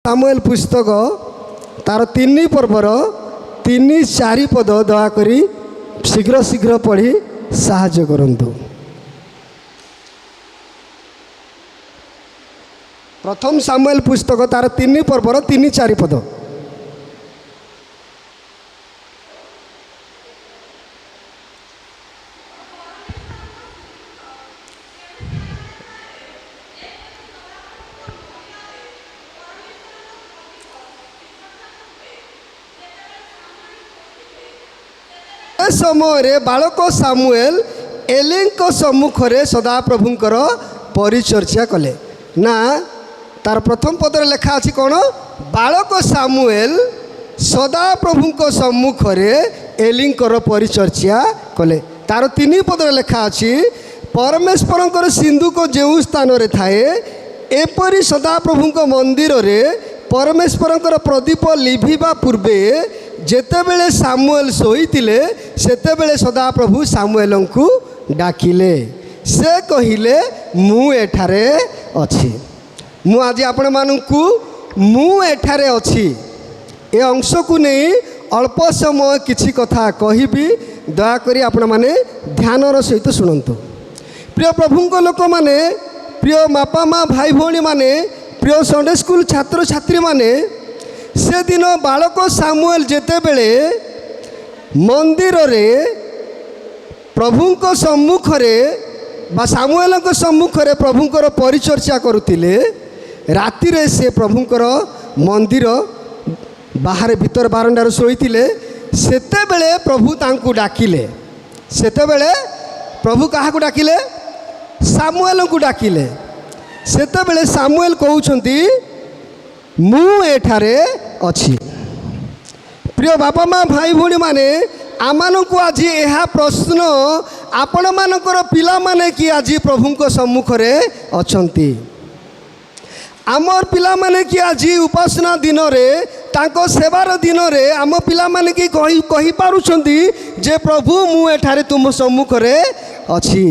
सामुएल पुस्तक तार 3 पर्वर 3-4 पद दयाकरी शीघ्र शीघ्र पढ़ी साहाय्य करंतु। प्रथम सामुएल पुस्तक तार 3 पर्वर 3-4 पद। समय बालक सामुएल एलिंक सम्मुख में सदा प्रभुंकर परिचर्चा कले ना। तार प्रथम पदर लेखा अच्छी कौन बालक सामुएल सदा प्रभुंक सम्मुख में एलिंकर परिचर्चा कले। तार 3 पदर लेखा अच्छी परमेश्वर सिंधुक जो स्थान रे थाए एपरी सदा प्रभुंक मंदिर रे परमेश्वर प्रदीप लिभिबा पूर्वे जेतेबेले सामुएल शोईतिले सेतेबेले सदा प्रभु सामुएल को डाकिले। से कहिले मु एठारे अछि। मु आज आपण मानकु मु एठारे अछि ए अंश को नहीं अल्प समय किछि कथा कहिबी दया करी आपण माने ध्यानर सहित शुणु। प्रिय प्रभुंक लोक माने प्रिय बापा माँ भाई भौणी माने प्रिय संडे स्कूल छात्र छात्री माने से दिन बालक सामुएल जेतेबेले मंदिर रे प्रभुंक सम्मुख रे बा सामुएल सम्मुख रे प्रभुंकर परिचर्चा करुतिले राति रे से प्रभुंकर मंदिर बाहर भीतर बारंडार शोईतिले सेतेबेले प्रभु तांकु डाकिले। सेतेबेले प्रभु काहाकु डाकिले सामुएल को डाकिले। सेतेबेले सामुएल कहउछंती मु एठारे अछि। प्रिय बापा माँ भाई भौणी माने आमानकु आज यह प्रश्न आपण मानकर पिला माने कि आज प्रभुंक सम्मुख रे अछंती। आमर पिला माने कि आज उपासना दिन रे तांको सेवार दिन रे आम पिला माने कि कहि पारुछंती जे प्रभु मु एठारे तुम सम्मुख रे अछि।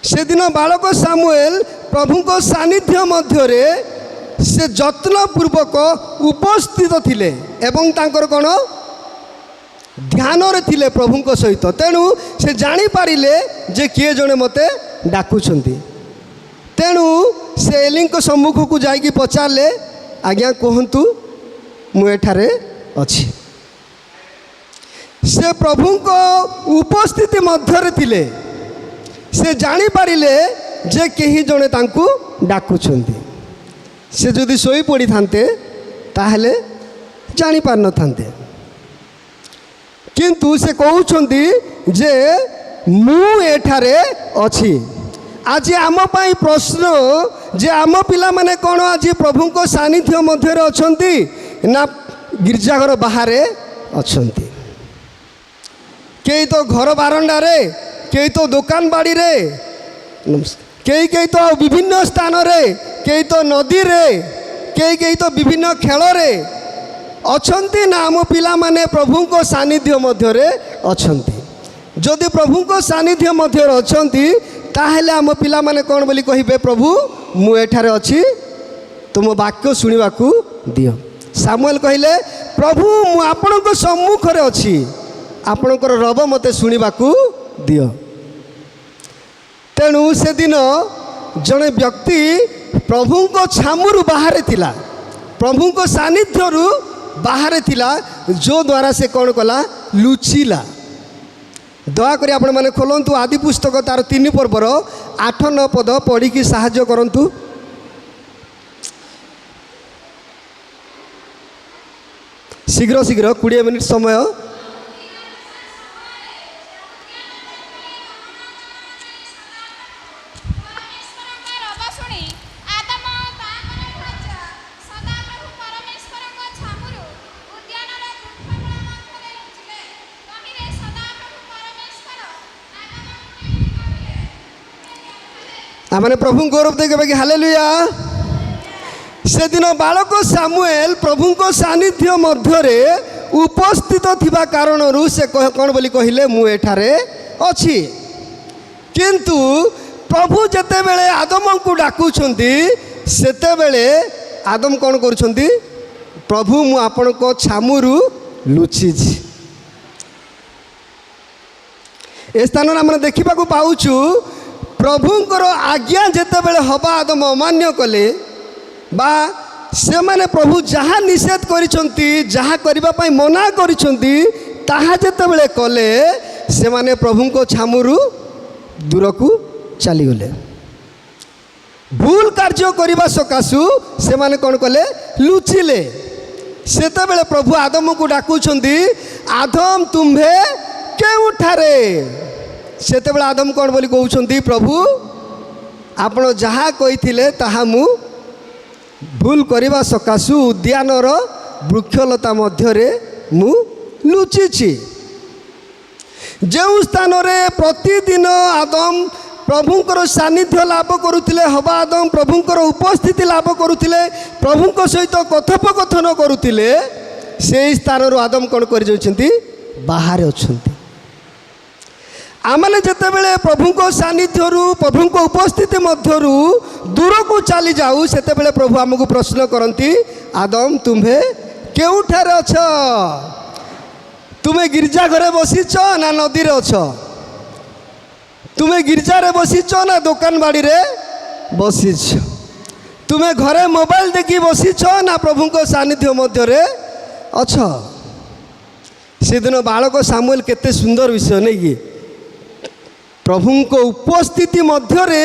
से दिन बालक सामुएल प्रभुंक सानिध्य मध्य रे से जत्न पूर्वक उपस्थित थिले एवं तांकर कोन ध्यान रे थिले प्रभुंक सहित। तेणु से जानी पारिले जे किए जने मते डाकुछंती। तेणु से एलिंक सम्मुख को जाइकी पचारले आज्ञा कहंतु मु एठारे अछि। से प्रभुंक उपस्थिति मध्य रे थिले से जानी पारिले जे केही जने तांकु डाकुछंती। से जदि शोई पड़ी थांते ताहले जानी पार न थांते। किंतु से कहउछंती जे मु एठारे अछि। आज आम पाई प्रश्न जे आम पिला माने कोन आज प्रभु को सानिध्य मध्य रे अछंती ना गिरजाघर बाहरे अछंती। केई तो घर बारंडा रे केई तो दुकान बाड़ी रे कई कई तो विभिन्न स्थान रे कई तो नदी रे कई कई तो विभिन्न खेल रे अछंती ना आम पिला माने प्रभु को सानिध्य मध्य रे अछंती। जदि प्रभु को सानिध्य मध्य रे अछंती ताहेले आम पिला माने कोन बोली कहिबे प्रभु मु एठारे अछि तुम वाक्य सुनिबाकू दियो। सामुएल कहिले प्रभु मु आपणक सम्मुख रे अछि आपणकर रब मते सुनिबाकू दियो। तेणु से दिन जड़े व्यक्ति प्रभु को छामुरु बाहर थिला प्रभु को सानिध्य बाहर थिला जो द्वारा से कौन कला लुचिला। दयाकोरी आपण माने खोलंतु आदि पुस्तक तार 3 पर्वर 8-9 पद पढ़ी की साहाय्य करंतु। शीघ्र शीघ्र 20 मिनिट समय। आमने प्रभु गौरव देखे कि हालेलुया। से दिन बालक सामुएल प्रभु को सानिध्य मध्य रे उपस्थित थिबा कारण से कौन बोली कहिले मु एठारे अछि। किंतु प्रभु जेते बेले आदम को डाकुछंती सेते बेले आदम कौन करुछंती प्रभु मु आपण को छामुरु लुचिछि। ए स्थान आम देखा पाऊँ प्रभुंकर आज्ञा जेतेबेले हवा आदम अमान्य कले बा से माने प्रभु जहाँ निषेध करिसंती जहाँ करबा पई मना करिसंती ताहा जेतेबेले कले से माने प्रभु को छामुरु दूर को चली गले। भूल कार्य करने सकाशु से माने कौन कले लुचिले। सेतेबेले प्रभु आदम को डाकुछंती आदम तुम्भे केउठारे। सेतेबेले आदम कौन बोली कहउछंती प्रभु आपण जहाँ कहिथिले ताहा मु भूल करने सकाशु उद्यानर वृक्षलता मध्यरे मु लुचिछि। जो स्थान प्रतिदिन आदम प्रभुंकर सानिध्य लाभ करुले हवा आदम प्रभुंकर उपस्थिति लाभ करुले प्रभु सहित कथोपकथन करुले से स्थान आदम कौन कर बाहर अच्छा। आमने जितेबले प्रभु सानिध्य प्रभु उपस्थिति मध्यरु दूर को चली जाऊ सेतेबेले प्रभु आमको प्रश्न करती आदम तुम्हें केउठारे अछ। तुम्हें गिरजा घरे बसीच ना नदी रे अछ। तुम्हें गिरजा रे बसीच ना दुकान बाड़ी रे बसीच। तुम्हें घरे मोबाइल देखी बसीच ना प्रभु को सानिध्य मध्य रे अछ। से दिन बालक सामुएल केते सुंदर विषय नहीं कि प्रभु को उपस्थिति मध्य रे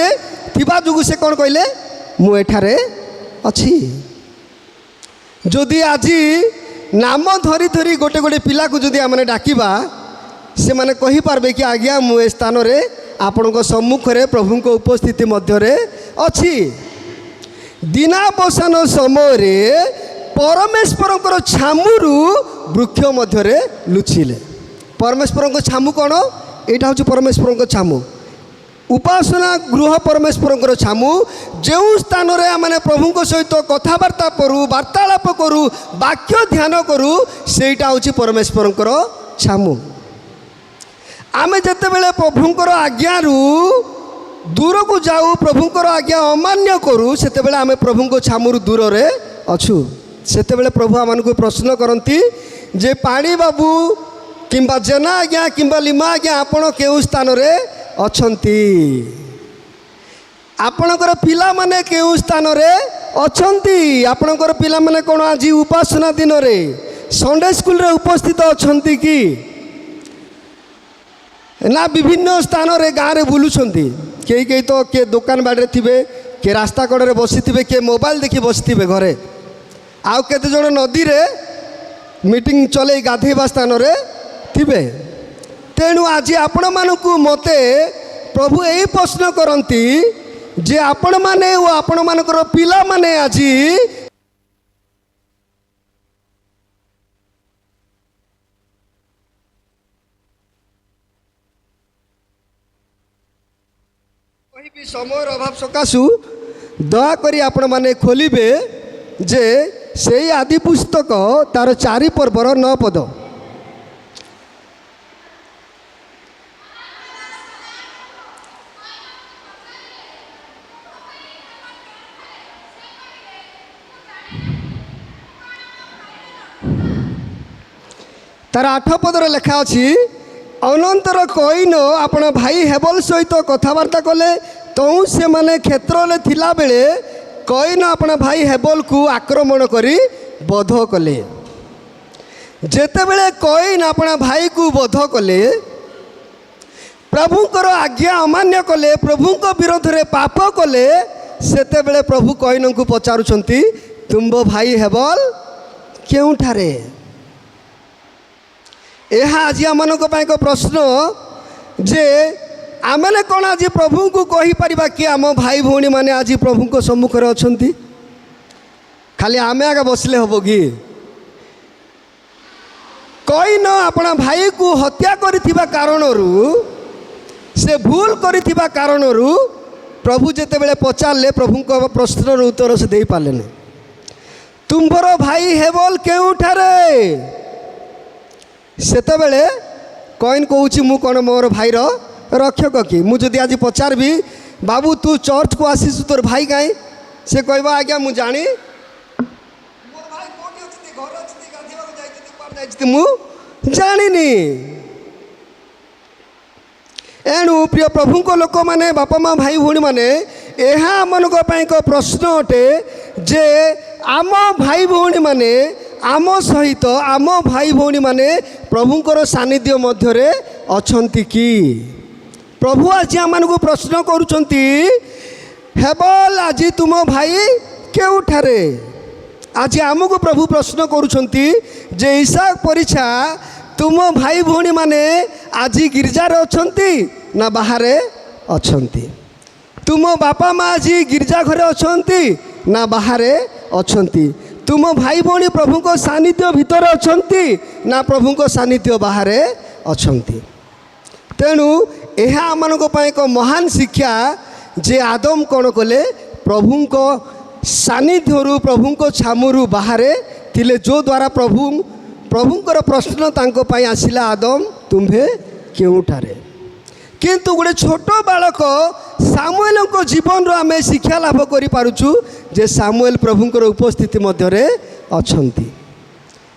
थिबा जुगु से कौन कहले मु एठारे अछि। जदि आज नाम धरी धरी गोटे गोटे पिला को जदि आमने डाकिबा से माने कहि पारबे कि आज्ञा मु ए स्थान रे आपण को सम्मुख रे प्रभु को उपस्थिति मध्य रे अछि। दिनावसान समय रे परमेश्वर छामुरु वृक्ष मध्य रे लुचिले। परमेश्वर को छामु कौन एटा हूँ परमेश्वर को छामु उपासना गृह परमेश्वर छामु जो स्थान रे आमने प्रभु सहित कथबार्ता करूँ वार्तालाप करूँ वाक्य ध्यान करूँ सेटा हूँ परमेश्वर छामु। आमे जेतेबेले प्रभुंकर आज्ञारू दूर को जाऊ प्रभुंकर आज्ञा अमान्य करूँ सेतेबेले आमे प्रभु को छामुरु दूर रे अछु। सेतेबेले प्रभु आमको प्रश्न करती जे पाणी बाबू किंबा जेना आज्ञा किंबा लिमा आज्ञा आपण केउ स्थान रे अछंती। आपणकर पिला माने केउ स्थान रे अछंती। आपणकर पिला माने कोन आज उपासना दिन रे संडे स्कूल रे उपस्थित अछंती कि ना विभिन्न स्थान रे गाँव रे बुलुछंती। कई कई तो के दुकान बाड़े थिबे के रास्ता कड़े रे बसी थिबे के मोबाइल देखि बसी थिबे घरे आउ केते जण नदी रे मीटिंग चले गाधेबा स्थान रे थिबे। तेणु आज आपण मानकु मते प्रभु यही प्रश्न करती जे आपण माने ओ आपण मानकर पिला माने आज कहि समय अभाव सकाशु दयाकोरी आपण माने खोलिबे जे सेई आदि पुस्तक तार 4 पर्वर 9 पद। तार 8 पदर लेखा अच्छी अनंतर कईन आपण भाई हेबल सहित कथबार्ता कले तौ से माने क्षेत्र में थिला बेले कईन आपण भाई हेबल को आक्रमण करी बध कले। जेतेबेले कईन आपण भाई को बध कले प्रभुंकर आज्ञा अमान्य कले प्रभुंक विरोध रे पाप कले सेतेबेले प्रभु कईन को पचारुछंती तुंबो भाई हेबल केउठारे। यह आज आम प्रश्न जे आमने कौन आज प्रभु को कहीपर कि आम भाई भौणी मैंने आज प्रभु को सम्मुखें अच्छा खाली आमे आगे बसले हम कि कईन अपना भाई को हत्या करिथिबा कारणरू से भूल करिथिबा कारणरू प्रभु जेतेबेले पचारे प्रभु को प्रश्नर उत्तर से दे पारे तुम्भर भाई हेबल केउठारे। सेतेबेले कईन कहूँ मु कौन मोर भाईर रक्षक कि मुझे आज पचारि बाबू तू चर्च को आसीस तोर भाई कहीं से कहबा आज्ञा मु जानी मु जानी एणु प्रिय प्रभु को लोक मैंने बापा माँ भाई भौणी मैंने यह आम प्रश्न अटे जे आम भाई भौणी मैंने आम सहित आम भाई भौणी मैंने प्रभुंकर सानिध्य मध्य अछंती कि प्रभु आज आम को प्रश्न करुचंती हेबल आज तुम भाई केउठारे आज आमको प्रभु प्रश्न करुचंती जे ईसा परीक्षा तुम भाई भौणी मैंने आज गिरजार अछंती ना बाहरे अछंती तुम बापा माँ आज गिरजा घरे अछंती ना बाहरे अछंती तुम भाई भौणी प्रभु को सानिध्य भितर अछंती ना प्रभु को सानिध्य बाहरे अछंती तेणु यह आमको एक महान शिक्षा जे आदम कौन कले प्रभु को सानिध्यरु प्रभु को छामुरु बाहरे थिले जो द्वारा प्रभुंकर प्रश्न तांको पाई आसिला आदम तुम्हे केउठारे किंतु गोटे छोट बालक सामुएल को जीवन रो आमे शिक्षा लाभ करि पारुछु जे सामुएल प्रभुंकर उपस्थिति मध्य अछंती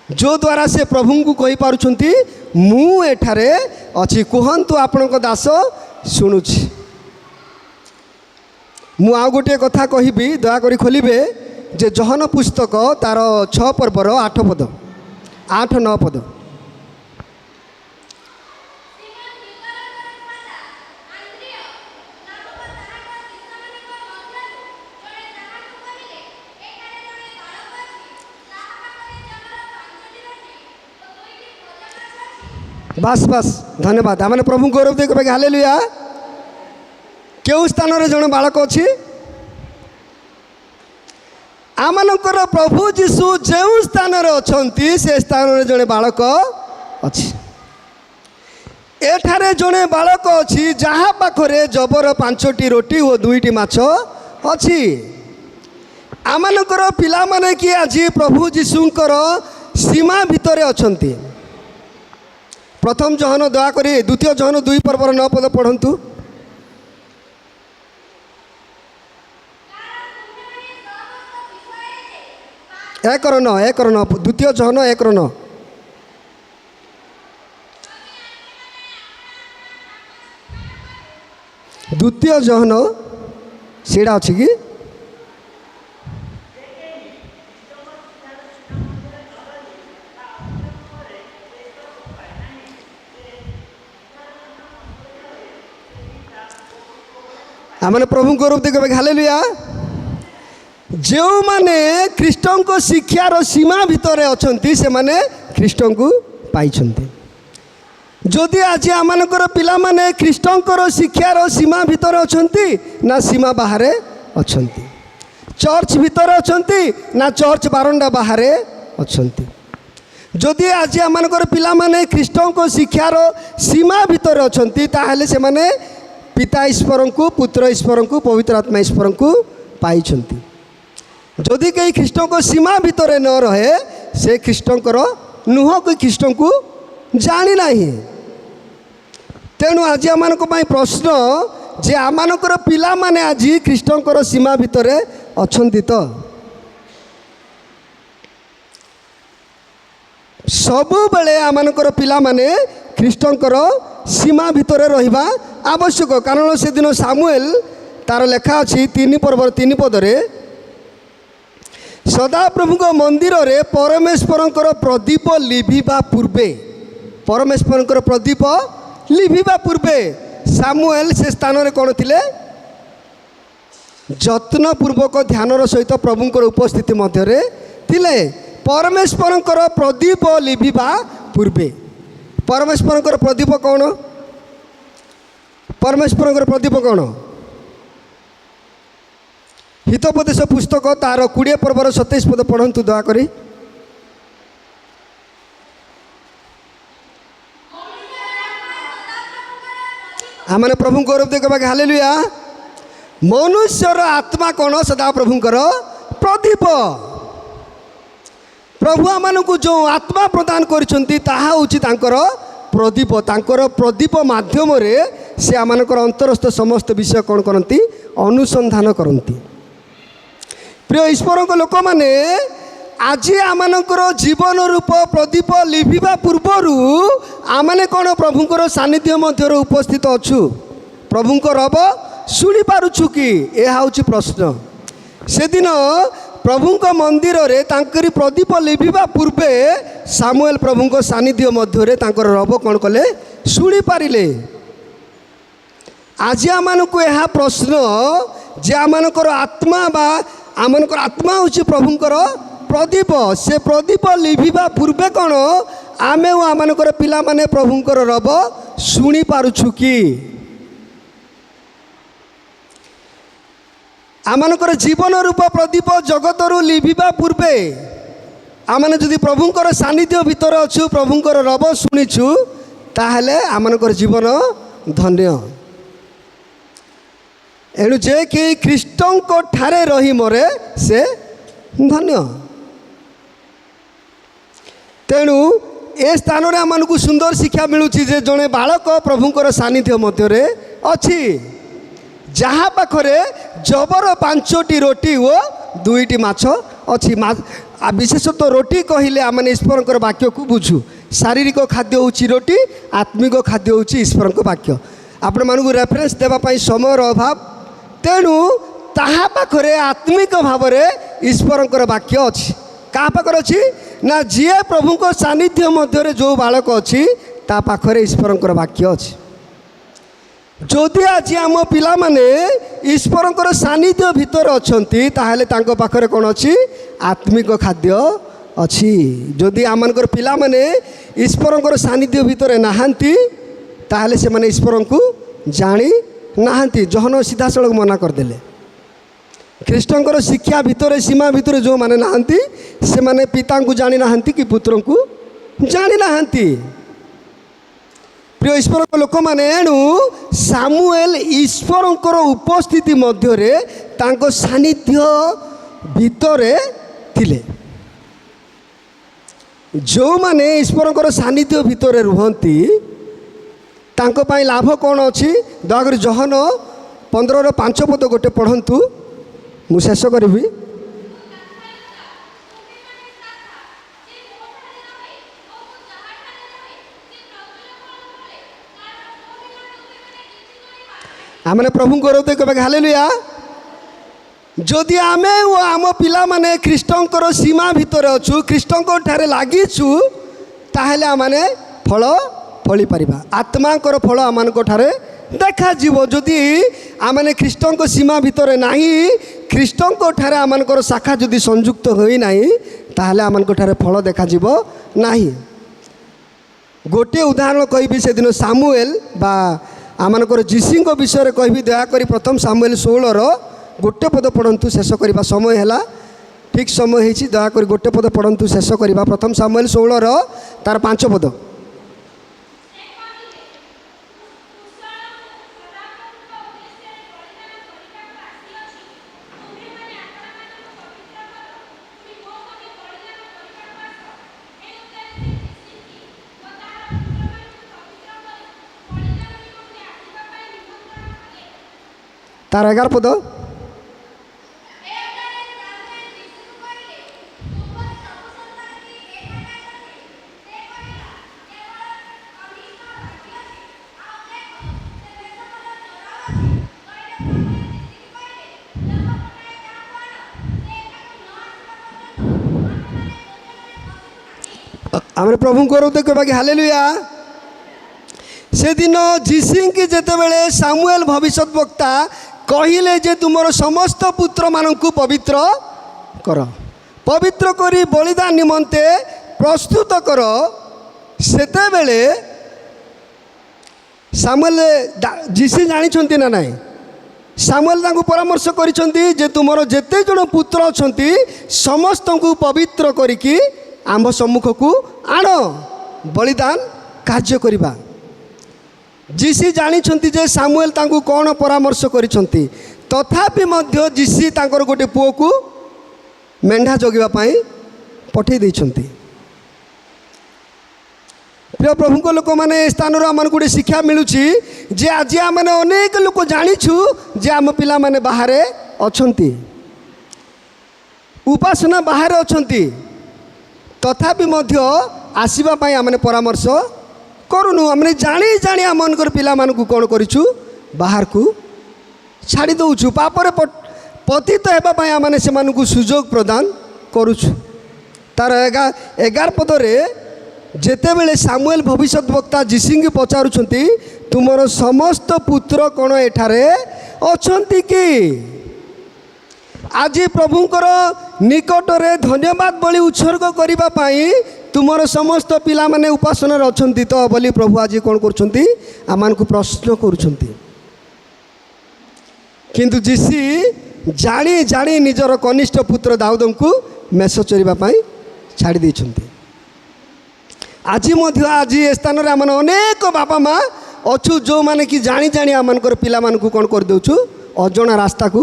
जो द्वारा से प्रभु को कहि पारुछंती मु एठारे अछि कुहंतु आपनक दास सुनुछि मु आ गोटे कथा कहबी दया करी खोलिबे जे जहन पुस्तक तार 6 पर्वर 8 पद 8-9 पद बस बस धन्यवाद आम प्रभु गौरव दे कहे हालेलुया केउ स्थान रे जने बालक अछि आमनकर प्रभु जीशु जो स्थान रे अछंती से स्थान रे जने बालक अछि एठारे जने बालक अछि जहाँ पाखरे जबर 5टी रोटी और 2टी माछ अछि आमनकर पिला माने कि आज प्रभु जीशुंकर सीमा भितरे अछंती प्रथम जहन दया करी द्वितीय जहन 2 पर्वर 9 पद पढ़ंतु एक नौ द्वितीय जहन 1:9 द्वितीय जहन सीढ़ा अच्छी कि आमने प्रभु गौरव दे कहे हालेलुया जो माने ख्रीष्टन को शिक्षार सीमा भितर अछंती से माने ख्रीष्टन को पाइछंती जदि आज आमनकर पिला माने ख्रीष्टंकर शिक्षार सीमा भितर अछंती ना सीमा बाहरे अछंती चर्च भितर अछंती ना चर्च बारंडा बाहरे अछंती जदि आज आमनकर पिला माने ख्रीष्टंको शिक्षार सीमा भितर अछंती ताहेले से माने पिता ईश्वर को पुत्र ईश्वर को पवित्र आत्मा ईश्वर को पाइछंती जदि कहीं ख्रीष्टन को सीमा भितर न रहे से ख्रीष्टंकर नुह कि ख्रीष्टन को जानी नहीं तेणु आज आम प्रश्न जे आमनकर पिला माने आज ख्रीष्टंकर सीमा भितर अछंती तो सबु बेले आमनकर पिला माने ख्रीष्टंकर सीमा भितर रहिबा आवश्यक कारण से दिन सामुएल तार लेखा अच्छी 3 पर्वर 3 पदरे सदाप्रभु मंदिर रे परमेश्वरंकर प्रदीप लिभिबा पूर्वे परमेश्वरंकर प्रदीप लिभिबा पूर्वे सामुएल से स्थान रे कौन थिले जत्नपूर्वक ध्यानर सहित प्रभुंकर उपस्थिति मध्य थिले परमेश्वरंकर प्रदीप लिभिबा पूर्वे परमेश्वरंकर प्रदीप कौन परमेश्वरंकर प्रदीप कौन हितोपदेश पुस्तक तार 20 पर्वर 27 पद पढ़ंतु दया करी आमने प्रभु गौरव दे कहे हालेलुया मनुष्यर आत्मा कौन सदा प्रभुंकर प्रदीप प्रभु आमनकु जो आत्मा प्रदान करिसंती ताहा होची तांकर प्रदीप तांकर प्रदीप माध्यम रे से आमनकर अंतरस्थ समस्त विषय कौन करती अनुसंधान करती प्रिय ईश्वर लोक मैंने আজি आमनकर जीवन रूप प्रदीप लिभिबा पूर्वरु आमने कौन प्रभुंकर सानिध्य मध्य उपस्थित अच्छु प्रभुंकर रब शुणी पारुछु कि यह हूँ प्रश्न से दिन प्रभुंक मंदिर रे तांकरी प्रदीप लिभिबा पूर्वे सामुएल प्रभुंक सानिध्य मध्य तांकर रब कौन कले शुणी पारिले। आज आमको यह प्रश्न जे आमनकर आत्मा बा आमनकर आत्मा हूँ प्रभुंकर प्रदीप से प्रदीप लिभिबा पूर्वे कौन आमे आमनकर पिला माने प्रभुंकर रब शुणी पारुछु कि आमनकर जीवन रूप प्रदीप जगतरू लिभिबा पूर्वे आमने जदि प्रभुंकर सानिध्य भितर अच्छु प्रभुंकर रब शुणीछु ताहले आमनकर जीवन धन्य। एणु जे कि ख्रीष्टंक ठारे रही मरे से धन्य। तेणु ए स्थान रे आमनकु सुंदर शिक्षा मिलुची जे जणे बालक प्रभुंकर सानिध्य मध्य अच्छी जहाँ पाखरे जबर 5टी रोटी ओ 2टी माछ अच्छी विशेषतः रोटी कहले आम ईश्वर वाक्य को बुझू शारीरिक खाद्य हूँ रोटी आत्मिक खाद्य हूँ ईश्वर वाक्य आपण मानक रेफरेन्स देवाई समय अभाव तेणु ताहा पाखरे आत्मिक भाव में ईश्वर वाक्य अच्छी क्या पाखर अच्छी ना जी प्रभु को सानिध्य मध्य जो बालक अच्छी ता पाखरे ईश्वर वाक्य अच्छी। जदि आज आम पिला माने ईश्वर सानिध्य भितर अच्छी ताहले तांको पाखरे कौन अच्छी आत्मिक खाद्य अच्छी। जदि आमनकर पिला माने ईश्वर सानिध्य भितर नहांती ताहले से माने ईश्वर को जानी नहांती। जहन सीधा सड़क मना करदेले ख्रीष्टंकर शिक्षा भितर सीमा भितर जो माने नहांती से माने पिता को जानी नहांती कि पुत्र को जानी नहांती। प्रिय ईश्वर लोक मैंने एणु सामुएल ईश्वर उपस्थिति मध्य तांको सानिध्य भितर थिले। जो माने ईश्वर सानिध्य भितर रुहंती तांको पाई लाभ कौन अच्छी दयाकर जहन 15:5 पद गोटे पढ़ंतु मु शेष करी। आमने प्रभु गौरव कहे हालेलुया। जदि आमे वो आम पिला माने ख्रीष्टंकर सीमा भितर अच्छु ख्रीष्टंकर ठारे लागिछु ताहेले आमने फल फली परिबा आत्मांकर फल आमानक ठारे देखा जीवो। जदि आमने ख्रीष्टंक सीमा भितर नाही ख्रीष्टंक ठारे आमानकर शाखा जदि संयुक्त होई नाही ताहेले आमानक ठारे फल देखा जीवो नाही। गोटे उदाहरण कहबी से दिन सामुएल बा आमनकर जीसी विषय कहि दयाकोरी प्रथम सामुएल 16 गोटे पद पढ़ंतु शेष करवा समय है ठीक समय होती दयाकोरी गोटे पद पढ़ंतु शेष करवा प्रथम सामुएल 16 तार 5 पद। तार 11 पद आम प्रभु को कहवा हालेलुया। से दिन जीसी की जिते बड़े सामुएल भविष्यत वक्ता कहले जे तुमर समस्त पुत्र मानू पवित्र कर पवित्र करी बलिदान निमंते प्रस्तुत कर सेते बेले सामुएल जीसी जानी ना नाई सामुएल तांको परामर्श करिसेंती जे तुमर जेते जण पुत्र अछंती समस्त को पवित्र करिकी आंभ सम्मुख को आण बलिदान कार्य करिबा। जीसी जानी जे सामुएल तांको कौन परामर्श करिसेंती तथापि मध्य जीसी तांकर गोटे पुओ को मेंढा जगिबा पाई पठे देइछंती। प्रिय प्रभु को लोक मैंने स्थान आम गोटे शिक्षा मिलूँ जे आज आम अनेक लोक जाचु जे आम पिला माने बाहर अच्छा उपासना बाहर अच्छा तथापि मध्य आसीबा पई आमने परामर्श करूनु आमने जानी जानी आम मनकर पिला मानकु कोन करिछु बाहर को छाड़ी दउछु पापरे पतित हेबा पई आमने से मानकु सुजोग प्रदान करूछु। तार 11 पदरे जेतेबेले सामुएल भविष्यत वक्ता जीसिंग पचारुछंती तुमर समस्त पुत्र कोन एठारे अछंती कि आज प्रभुंकर निकटरे धन्यवाद बलि उत्सर्ग करबा पई तुमर समस्त पिला माने उपासना अछंती तो बोली प्रभु आज कोन करछंती आमान को प्रश्न करछंती किंतु जीसी जानी जानी निजर कनिष्ठ पुत्र दाऊद को मेष चरिबा पई छाड़ी देछंती। आज मध्य आज ए स्थान रे आमन अनेक बापा माँ अच्छु जो माने कि जानी जानी आमनकर पिला मानकु कोन कर देउछु अजणा रास्ता को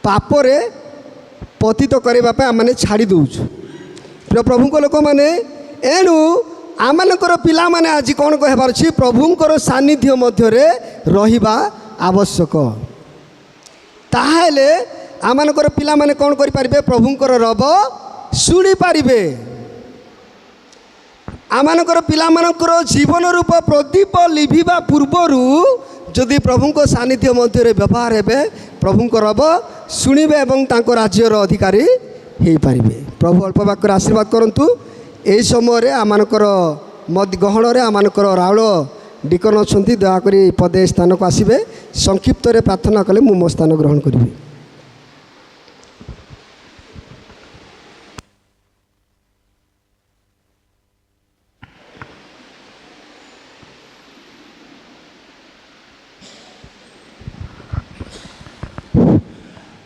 पापरे पतित करबा पई आमने छाड़ी देउछु। प्रिय प्रभुंक लोक माने एणु आमनकर पिला माने आज कोन कहबार छी प्रभुंकर सानिध्य मध्य रे रहिबा आवश्यक ताहेले आमनकर पिला माने कोन करि पारिबे प्रभुंकर रब सुनी पारिबे। आमनकर पिला मानकर जीवन रूप प्रदीप लिभिबा पूर्वरु जदि प्रभुंक सानिध्य मध्य रे व्यवहार हेबे प्रभुंक रब सुनिबे एवं तांको राज्यर अधिकारी हेई पारिबे। प्रभु अल्प वाक्यर आशीर्वाद करंतु। एई समय रे आमनकर मद गहण रे आमनकर राउळ डिकन अछंती दयाकरी पदे स्थान को आसीबे संक्षिप्त रे प्रार्थना कले मु मो स्थान ग्रहण करिबे।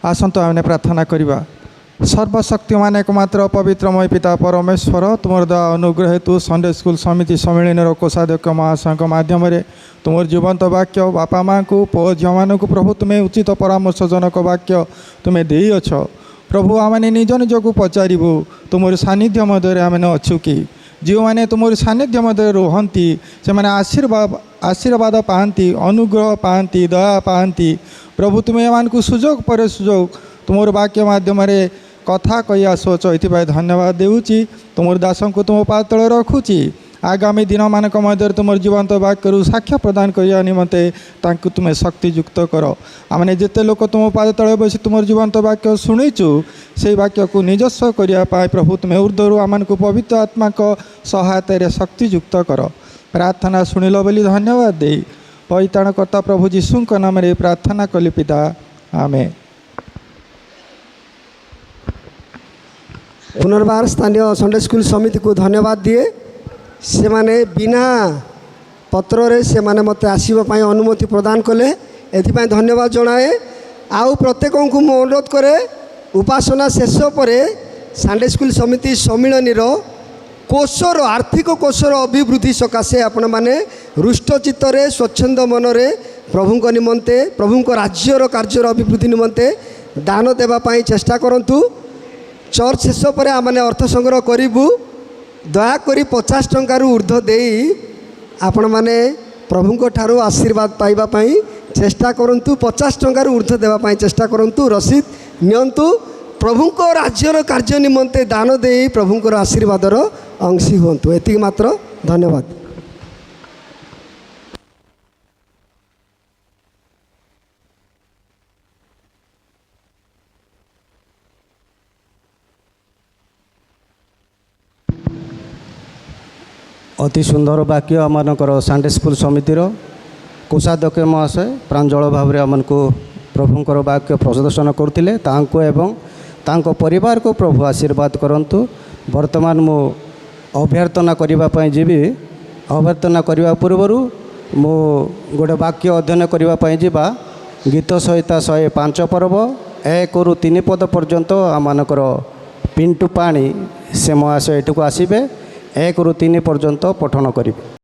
आसंतो आमने प्रार्थना करिबा। सर्वशक्तिमान एकमात्र पवित्रमय पिता परमेश्वर तुमर दया अनुग्रह हेतु संडे स्कूल समिति सम्मेलन कोषाध्यक्ष महासंघ माध्यम तुमर जीवंत वाक्य बापा माँ को पुओ झील मान प्रभु तुम्हें उचित परामर्शजनक वाक्य तुम्हें दे अछ प्रभु आमने निज निज को पचारू तुमर सानिध्य मध्य आम अच्छु कि जो मैंने तुम सानिध्य मध्य रुहंती से मैंने आशीर्वाद पाती अनुग्रह पाती दया पाती प्रभु तुम्हें एम सुजोग पर सुजोग तुमर वाक्य माध्यम कथा कही आसुच ये धन्यवाद देउची तुम दास को तुम पातल रखुची आगामी दिन मानक मध्य तुम जीवंत वाक्य साक्ष्य प्रदान करने निमंते तांकु तुम्हें शक्तियुक्त कर आमने जिते लोक तुम पाद तले बस तुम जीवंत वाक्य शुणीचु से वाक्य को निजस्व करने प्रभु तुम्हें ऊर्ध्वरु आम को पवित्र आत्मा को सहायता शक्तियुक्त कर प्रार्थना शुणिल बोली धन्यवाद दे परिताणकर्ता प्रभु जीशु नाम प्रार्थना कली पिता आमेन। पुनर्बार स्थानीय संडे स्कूल समिति को धन्यवाद दिए से माने बिना पत्र रे से माने मते आसीबा पई अनुमति प्रदान कले एथि धन्यवाद जनाए। आउ प्रत्येक को मु अनुरोध करे उपासना शेष पर संडे स्कूल समिति सम्मिलनी कोशर आर्थिक कोशर अभिवृद्धि सकाशे आपण माने रुष्ट चित्तरे स्वच्छंद मनरे प्रभुंक निमंते प्रभुंक राज्यर कार्यर अभिवृद्धि निमंते दान देवा पई चेष्टा करंतु। चर्च शेष पर आमने अर्थ संग्रह करूँ दयाकोरी 50 टंकार ऊर्ध्व दे आपण माने प्रभुंक ठारू आशीर्वाद पाइबा पई चेष्टा करंतु 50 टंकार ऊर्ध्व देवा पई चेष्टा करंतु रसीद नियंतु प्रभुंक राज्यर कार्य निमंते दान दे प्रभुंकर आशीर्वादर अंशी हुंतु एति मात्र धन्यवाद। अति सुंदर वाक्य आमनकर संडे स्कूल समितिर कोषाध्यक्ष महाशय प्रांजल भाव में आमको प्रभुंकर वाक्य प्रदर्शन करते तांको एवं तांको परिवार को प्रभु आशीर्वाद करंतु। वर्तमान मु अभ्यर्थना करने जीवी अभ्यर्थना करने पूर्वर मु गोटे वाक्य अध्ययन करने जीवा गीत संहिता 105 पर्व 1 ରୁ 3 पद पर्यंत आमनकर पिंटू पाणी से महाशय एठू आसबे 1 ରୁ 3 पर्यंत पठन करेंगे।